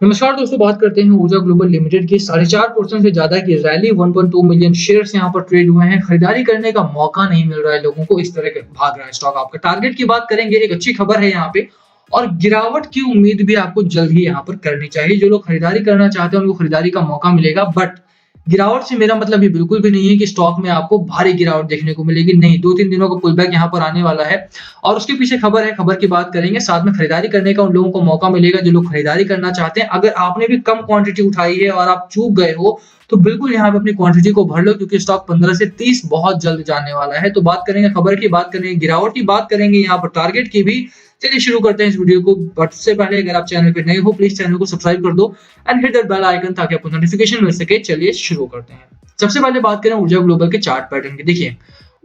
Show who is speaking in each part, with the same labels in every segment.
Speaker 1: नमस्कार दोस्तों, बात करते हैं ऊर्जा ग्लोबल लिमिटेड की 4.5% से ज्यादा की रैली 1.2 मिलियन शेयर्स यहां पर ट्रेड हुए हैं। खरीदारी करने का मौका नहीं मिल रहा है लोगों को, इस तरह के भाग रहा है स्टॉक। आपका टारगेट की बात करेंगे, एक अच्छी खबर है यहाँ पे, और गिरावट की उम्मीद भी आपको जल्द ही यहाँ पर करनी चाहिए। जो लोग खरीदारी करना चाहते हैं उनको खरीदारी का मौका मिलेगा, बट गिरावट से मेरा मतलब ये बिल्कुल भी नहीं है कि स्टॉक में आपको भारी गिरावट देखने को मिलेगी। नहीं, 2-3 दिनों का पुल बैक यहाँ पर आने वाला है और उसके पीछे खबर है, खबर की बात करेंगे। साथ में खरीदारी करने का उन लोगों को मौका मिलेगा जो लोग खरीदारी करना चाहते हैं। अगर आपने भी कम क्वांटिटी उठाई है और आप चूक गए हो, तो बिल्कुल यहाँ पे अपनी क्वांटिटी को भर लो, क्योंकि स्टॉक 15 से 30 बहुत जल्द जाने वाला है। तो बात करेंगे खबर की, बात करेंगे गिरावट की, बात करेंगे यहाँ पर टारगेट की भी। चलिए शुरू करते हैं इस वीडियो को, बट उससे पहले अगर आप चैनल पे नए हो प्लीज चैनल को सब्सक्राइब कर दो and hit that bell icon ताकि आपको नोटिफिकेशन मिल सके। चलिए शुरू करते हैं। सबसे पहले बात करें ऊर्जा ग्लोबल के चार्ट पैटर्न की। देखिए,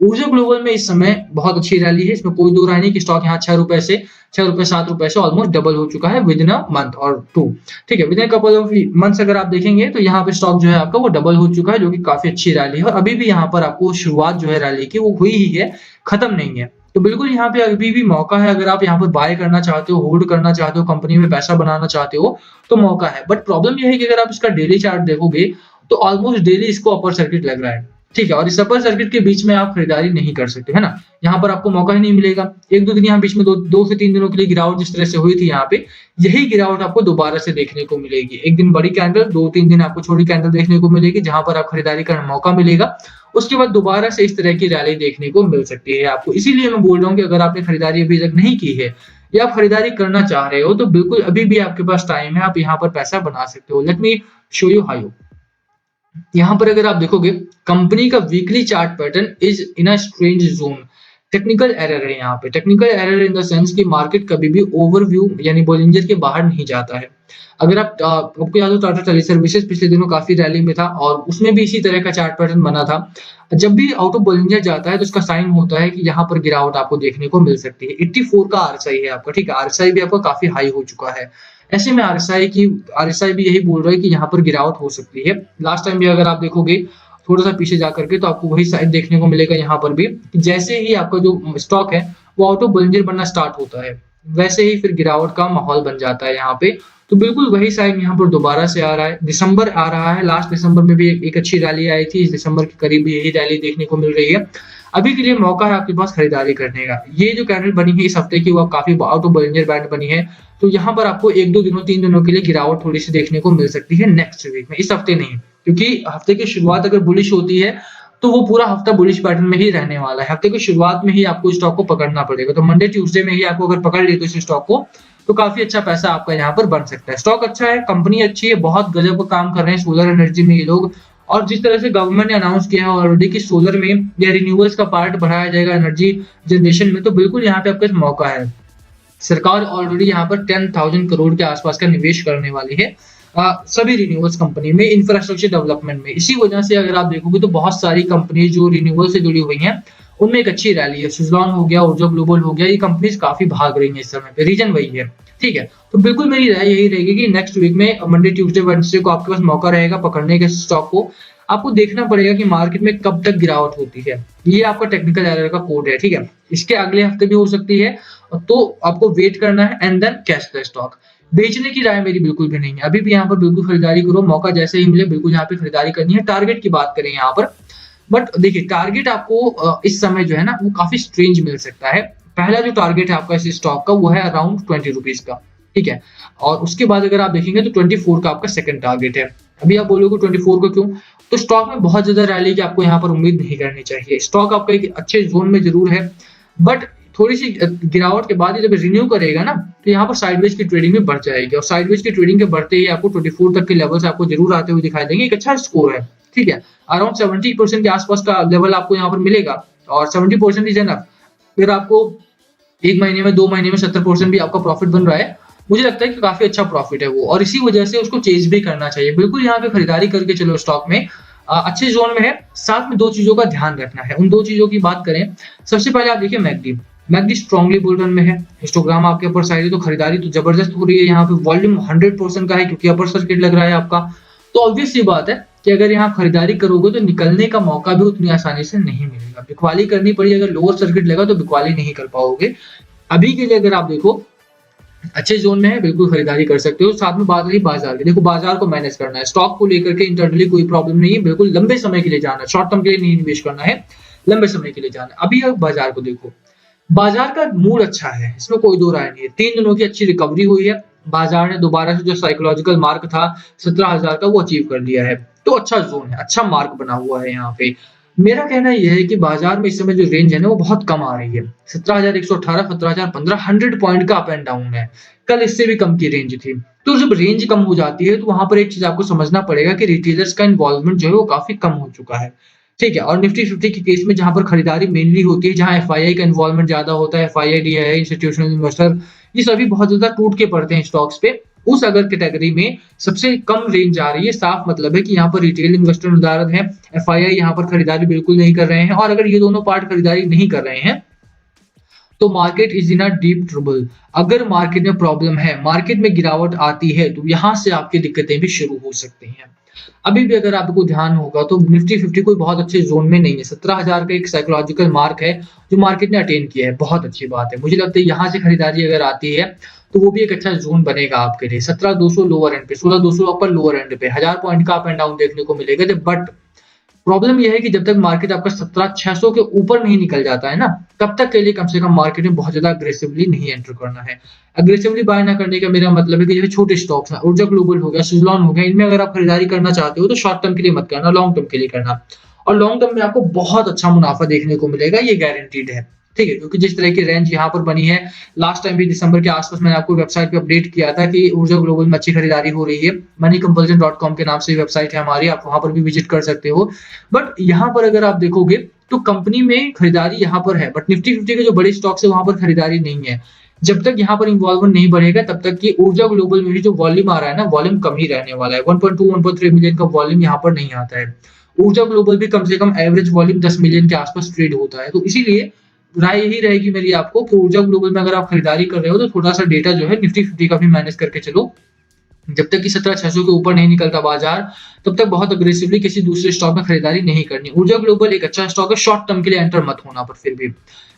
Speaker 1: ऊर्जा ग्लोबल में इस समय बहुत अच्छी रैली है, इसमें कोई दो राय नहीं कि स्टॉक यहाँ 6 रुपए से 7 रुपए से ऑलमोस्ट डबल हो चुका है विद इन अ मंथ और टू। ठीक है, with in couple of months अगर आप देखेंगे तो यहाँ पे स्टॉक जो है आपका वो डबल हो चुका है, जो कि काफी अच्छी रैली है। और अभी भी यहाँ पर आपको शुरुआत जो है रैली की वो हुई ही है, खत्म नहीं है। तो बिल्कुल यहाँ पे अभी भी मौका है, अगर आप यहाँ पर बाय करना चाहते हो, होल्ड करना चाहते हो, कंपनी में पैसा बनाना चाहते हो तो मौका है। बट प्रॉब्लम यह है कि अगर आप इसका डेली चार्ट देखोगे तो ऑलमोस्ट डेली इसको अपर सर्किट लग रहा है। ठीक है, और इस अपर सर्किट के बीच में आप खरीदारी नहीं कर सकते, है ना। यहाँ पर आपको मौका ही नहीं मिलेगा। एक दो दिन यहाँ बीच में दो से तीन दिनों के लिए गिरावट जिस तरह से हुई थी यहाँ पे, यही गिरावट आपको दोबारा से देखने को मिलेगी। एक दिन बड़ी कैंडल, 2-3 दिन आपको छोटी कैंडल देखने को मिलेगी, जहां पर आप खरीदारी का मौका मिलेगा। उसके बाद दोबारा से इस तरह की रैली देखने को मिल सकती है आपको। इसीलिए मैं बोल रहा हूँ कि अगर आपने खरीदारी अभी तक नहीं की है या आप खरीदारी करना चाह रहे हो, तो बिल्कुल अभी भी आपके पास टाइम है, आप यहाँ पर पैसा बना सकते हो। Let me show you how. यहाँ पर अगर आप देखोगे, कंपनी का weekly chart pattern is in a strange zone. Technical error है यहाँ पे, technical error in the sense कि मार्केट कभी भी ओवरव्यू यानी बोलिंजर के बाहर नहीं जाता है। अगर आपको याद हो, टाटा टेली सर्विसेज पिछले दिनों काफी रैली में था और उसमें भी इसी तरह का चार्ट पैटर्न बना था। जब भी आउट ऑफ बोलिंजर जाता है तो उसका साइन होता है कि यहाँ पर गिरावट आपको देखने को मिल सकती है। 84 का आरएसआई है आपका, ठीक है, आरएसआई भी आपका काफी हाई हो चुका है। ऐसे में आरएसआई भी यही बोल रहा है कि यहाँ पर गिरावट हो सकती है। लास्ट टाइम भी अगर आप देखोगे थोड़ा सा पीछे जा करके, तो आपको वही साइड देखने को मिलेगा यहाँ पर भी, जैसे ही आपका जो स्टॉक है वो आउट ऑफ बोलिंजर बनना स्टार्ट होता है, वैसे ही फिर गिरावट का माहौल बन जाता है यहाँ पे। तो बिल्कुल वही साइन यहाँ पर दोबारा से आ रहा है। दिसंबर आ रहा है, लास्ट दिसंबर में भी एक अच्छी रैली आई थी, इस दिसंबर के करीब भी यही रैली देखने को मिल रही है। अभी के लिए मौका है आपके पास खरीदारी करने का। ये जो कैंडल बनी है इस हफ्ते की, वो काफी आउट ऑफ बोलिंजर बैंड बनी है, तो यहाँ पर आपको 1-2 दिनों 3 दिनों के लिए गिरावट थोड़ी सी देखने को मिल सकती है नेक्स्ट वीक में, इस हफ्ते नहीं, क्योंकि हफ्ते की शुरुआत अगर बुलिश होती है तो वो पूरा हफ्ता बुलिश पैटर्न में ही रहने वाला है। हफ्ते की शुरुआत में ही आपको स्टॉक को पकड़ना पड़ेगा, तो मंडे ट्यूसडे में ही आपको अगर पकड़ लिया तो इस स्टॉक को, तो काफी अच्छा पैसा आपका यहाँ पर बन सकता है। स्टॉक अच्छा है, कंपनी अच्छी है, बहुत गजब का काम कर रहे हैं सोलर एनर्जी में ये लोग। और जिस तरह से गवर्नमेंट ने अनाउंस किया है ऑलरेडी कि सोलर में या रिन्यूएबल्स का पार्ट बढ़ाया जाएगा एनर्जी जनरेशन में, तो बिल्कुल यहाँ पे आपका मौका है। सरकार ऑलरेडी यहाँ पर 10,000 करोड़ के आसपास का निवेश करने वाली है सभी रिन्यूएबल्स कंपनी में, इंफ्रास्ट्रक्चर डेवलपमेंट में। इसी वजह से अगर आप देखोगे तो बहुत सारी कंपनी जो रिन्यूएबल से जुड़ी हुई हैं उनमें एक अच्छी रैली है। सुजलॉन हो गया, ऊर्जा ग्लोबल हो गया, ये कंपनीज काफी भाग रही हैं इस समय पे, रीजन वही है। ठीक है, तो बिल्कुल मेरी राय यही रहेगी कि नेक्स्ट वीक में मंडे ट्यूसडे वेडनेसडे को आपके पास मौका रहेगा पकड़ने के स्टॉक को। आपको देखना पड़ेगा कि मार्केट में कब तक गिरावट होती है, ये आपका टेक्निकल एरर का कोड है। ठीक है, इसके अगले हफ्ते भी हो सकती है, तो आपको वेट करना है and then cash the stock. बेचने की राय मेरी बिल्कुल भी नहीं है, अभी भी यहाँ पर बिल्कुल खरीदारी करो, मौका जैसे ही मिले बिल्कुल यहाँ पे खरीदारी करनी है। टारगेट की बात करें यहाँ पर, बट देखिए टारगेट आपको इस समय जो है ना वो काफी स्ट्रेंज मिल सकता है। पहला जो टारगेट है आपका इस स्टॉक का वो है अराउंड 20 रुपीज का, ठीक है, और उसके बाद अगर आप देखेंगे तो 24 का आपका सेकंड टारगेट है। अभी आप बोलोगे 24 को क्यों, तो स्टॉक में बहुत ज्यादा रैली की आपको यहाँ पर उम्मीद नहीं करनी चाहिए। स्टॉक आपका एक अच्छे जोन में जरूर है, बट थोड़ी सी गिरावट के बाद जब रिन्यू करेगा ना, तो यहाँ पर साइडवेज की ट्रेडिंग में बढ़ जाएगी, और साइडवेज की ट्रेडिंग के बढ़ते ही आपको 24 तक के लेवल्स आपको जरूर आते हुए दिखाई देंगे। एक अच्छा स्कोर है, ठीक है, अराउंड 70% के आसपास का लेवल आपको यहाँ पर मिलेगा, और 70% इज एनफ। फिर आपको एक महीने में 2 महीने में 70% भी आपका प्रॉफिट बन रहा है, मुझे लगता है कि काफी अच्छा प्रॉफिट है वो, और इसी वजह से उसको चेज भी करना चाहिए। बिल्कुल यहाँ पे खरीदारी करके चलो, स्टॉक में अच्छे जोन में है। साथ में 2 चीजों का ध्यान रखना है, उन 2 चीजों की बात करें। सबसे पहले आप देखिए मैकडी स्ट्रांगली बुल रन में है, हिस्टोग्राम आपके ऊपर साइड है, तो खरीदारी तो जबरदस्त हो रही है। यहाँ पे वॉल्यूम 100% का है क्योंकि अपर सर्किट लग रहा है आपका, तो ऑब्वियस सी बात है कि अगर यहाँ खरीदारी करोगे तो निकलने का मौका भी उतनी आसानी से नहीं मिलेगा, बिकवाली करनी पड़ी। अगर लोअर सर्किट लगा तो बिकवाली नहीं कर पाओगे। अभी के लिए अगर आप देखो अच्छे जोन में है, बिल्कुल खरीदारी कर सकते हो। साथ में बात रही बाजार की, देखो बाजार को मैनेज करना है, स्टॉक को लेकर के इंटरनली कोई प्रॉब्लम नहीं है, बिल्कुल लंबे समय के लिए जाना है, शॉर्ट टर्म के लिए नहीं निवेश करना है, लंबे समय के लिए जाना है। अभी आप बाजार को देखो, बाजार का मूड अच्छा है, इसमें कोई दो राय नहीं है। 3 दिनों की अच्छी रिकवरी हुई है, बाजार ने दोबारा से जो साइकोलॉजिकल मार्क था 17,000 का वो अचीव कर लिया है। तो अच्छा जोन है, अच्छा मार्क बना हुआ है यहाँ पे। मेरा कहना ये है कि बाजार में इस समय जो रेंज है ना वो बहुत कम आ रही है। 17,118, 17,015, 100 पॉइंट का अप एंड डाउन है। कल इससे भी कम की रेंज थी। तो जब रेंज कम हो जाती है तो वहां पर एक चीज आपको समझना पड़ेगा कि रिटेलर्स का इन्वॉल्वमेंट जो है वो काफी कम हो चुका है। ठीक है, और निफ्टी 50 के केस में जहां पर खरीदारी मेनली होती है, जहां एफआईआई का इन्वॉल्वमेंट ज्यादा होता है, एफआईआई, डीआईआई, इंस्टीट्यूशनल इन्वेस्टर, ये सभी बहुत ज्यादा टूट के पड़ते हैं स्टॉक्स पे। उस अगर कैटेगरी में सबसे कम रेंज आ रही है, साफ मतलब है कि यहाँ पर रिटेल इन्वेस्टर नदारद है, एफआईआई यहाँ पर खरीदारी बिल्कुल नहीं कर रहे हैं। और अगर ये दोनों पार्ट खरीदारी नहीं कर रहे हैं तो market is in a deep trouble. अगर मार्केट में प्रॉब्लम है, मार्केट में गिरावट आती है, तो यहां से आपकी दिक्कतें भी शुरू हो सकती हैं। अभी भी अगर आपको ध्यान होगा तो निफ्टी 50 कोई बहुत अच्छे जोन में नहीं है। 17,000 का एक साइकोलॉजिकल मार्क है जो मार्केट ने अटेन किया है, बहुत अच्छी बात है। मुझे लगता है यहाँ से खरीदारी अगर आती है तो वो भी एक अच्छा जोन बनेगा आपके लिए। 17,200 लोअर एंड पे, 16,200 अपर लोअर एंड पे, 1000 पॉइंट का अप एंड डाउन देखने को मिलेगा। बट प्रॉब्लम यह है कि जब तक मार्केट आपका 17,600 के ऊपर नहीं निकल जाता है ना, तब तक के लिए कम से कम मार्केट में बहुत ज्यादा अग्रेसिवली नहीं एंटर करना है। अग्रेसिवली बाय ना करने का मेरा मतलब है कि जैसे छोटे स्टॉक्स हैं, ऊर्जा ग्लोबल हो गया, सुजलॉन हो गया, इनमें अगर आप खरीदारी करना चाहते हो तो शॉर्ट टर्म के लिए मत करना, लॉन्ग टर्म के लिए करना। और लॉन्ग टर्म में आपको बहुत अच्छा मुनाफा देखने को मिलेगा, ये गारंटीड है। ठीक है, क्योंकि जिस तरह की रेंज यहाँ पर बनी है, लास्ट टाइम भी दिसंबर के आसपास मैंने आपको वेबसाइट पे अपडेट किया था कि ऊर्जा ग्लोबल में अच्छी खरीदारी हो रही है। moneycompulsion.com के नाम से वेबसाइट है हमारी, आप वहां पर भी विजिट कर सकते हो। बट यहाँ पर अगर आप देखोगे तो कंपनी में खरीदारी यहाँ पर है, बट निफ्टी 50 के जो बड़े स्टॉक्स है वहां पर खरीदारी नहीं है। जब तक यहाँ पर इन्वॉल्वमेंट नहीं बढ़ेगा तब तक कि ऊर्जा ग्लोबल में भी जो वॉल्यूम आ रहा है ना, वॉल्यूम कम ही रहने वाला है। 1.2 1.3 मिलियन का वॉल्यूम यहाँ पर नहीं आता है। ऊर्जा ग्लोबल भी कम से कम एवरेज वॉल्यूम 10 मिलियन के आसपास ट्रेड होता है। तो इसीलिए राय यही रहेगी मेरी आपको कि ऊर्जा ग्लोबल में अगर आप खरीदारी कर रहे हो तो थोड़ा सा डेटा जो है निफ्टी 50 का भी मैनेज करके चलो। जब तक कि 17,600 के ऊपर नहीं निकलता बाजार, तब तक बहुत अग्रेसिवली किसी दूसरे स्टॉक में खरीदारी नहीं करनी। ऊर्जा ग्लोबल एक अच्छा स्टॉक है, शॉर्ट टर्म के लिए एंटर मत होना। पर फिर भी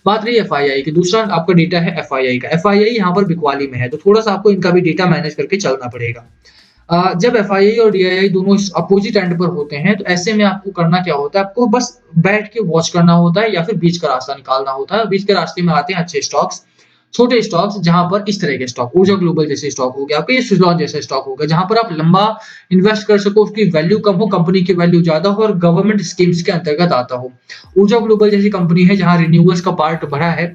Speaker 1: बात रही एफआईआई की, दूसरा आपका डेटा है एफआईआई का। एफआईआई यहाँ पर बिकवाली में है, तो थोड़ा सा आपको इनका भी डेटा मैनेज करके चलना पड़ेगा। जब एफआईआई और डीआईआई दोनों अपोजिट एंड पर होते हैं तो ऐसे में आपको करना क्या होता है, आपको बस बैठ के वॉच करना होता है या फिर बीच का रास्ता निकालना होता है। बीच के रास्ते में आते हैं अच्छे स्टॉक्स, छोटे स्टॉक्स, जहां पर इस तरह के स्टॉक, ऊर्जा ग्लोबल जैसे स्टॉक हो गया आपका, ये सुजलॉन जैसे स्टॉक हो गया, जहां पर आप लंबा इन्वेस्ट कर सको, उसकी वैल्यू कम हो, कंपनी की वैल्यू ज्यादा हो और गवर्नमेंट स्कीम्स के अंतर्गत आता हो। ऊर्जा ग्लोबल जैसी कंपनी है जहां रिन्यूअल्स का पार्ट बढ़ा है।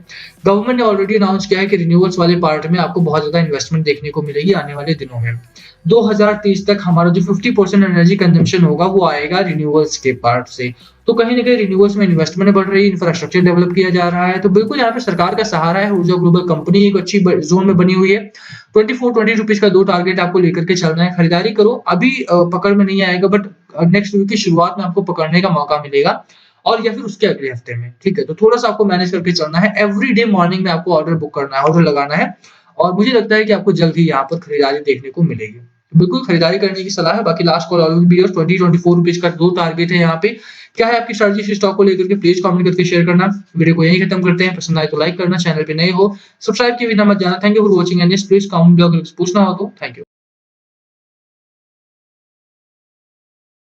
Speaker 1: गवर्नमेंट ने ऑलरेडी अनाउंस किया है कि रिन्यूअल्स वाले पार्ट में आपको बहुत ज्यादा इन्वेस्टमेंट देखने को मिलेगी आने वाले दिनों में। 2030 तक हमारा जो 50% एनर्जी कंजम्पशन होगा वो आएगा रिन्यूअल्स के पार्ट से। तो कहीं ना कहीं रिन्यूअल्स में इन्वेस्टमेंट बढ़ रही है, इंफ्रास्ट्रक्चर डेवलप किया जा रहा है। तो बिल्कुल यहाँ पे सरकार का सहारा है। ऊर्जा ग्लोबल कंपनी एक अच्छी जोन में बनी हुई है। 24-20 रुपीज का 2 टारगेट आपको लेकर के चलना है, खरीदारी करो। अभी पकड़ में नहीं आएगा, बट नेक्स्ट वीक की शुरुआत में आपको पकड़ने का मौका मिलेगा, और या फिर उसके अगले हफ्ते में। ठीक है, तो थोड़ा सा आपको मैनेज करके चलना है। एवरी डे मॉर्निंग में आपको ऑर्डर बुक करना है, ऑर्डर लगाना है, और मुझे लगता है कि आपको जल्द ही यहाँ पर खरीदारी देखने को मिलेगी। बिल्कुल खरीदारी करने की सलाह है। बाकी last call always be 20-24 rupees का 2 टारगेट है यहाँ पे। क्या है आपकी स्ट्रेटजी स्टॉक को लेकर के, प्लीज कमेंट करके शेयर करना। वीडियो को यहीं खत्म करते हैं। पसंद आए तो लाइक करना, चैनल पे नए हो सब्सक्राइब किए बिना मत जाना। Thank you for watching and please comment blog पूछना हो तो। Thank you.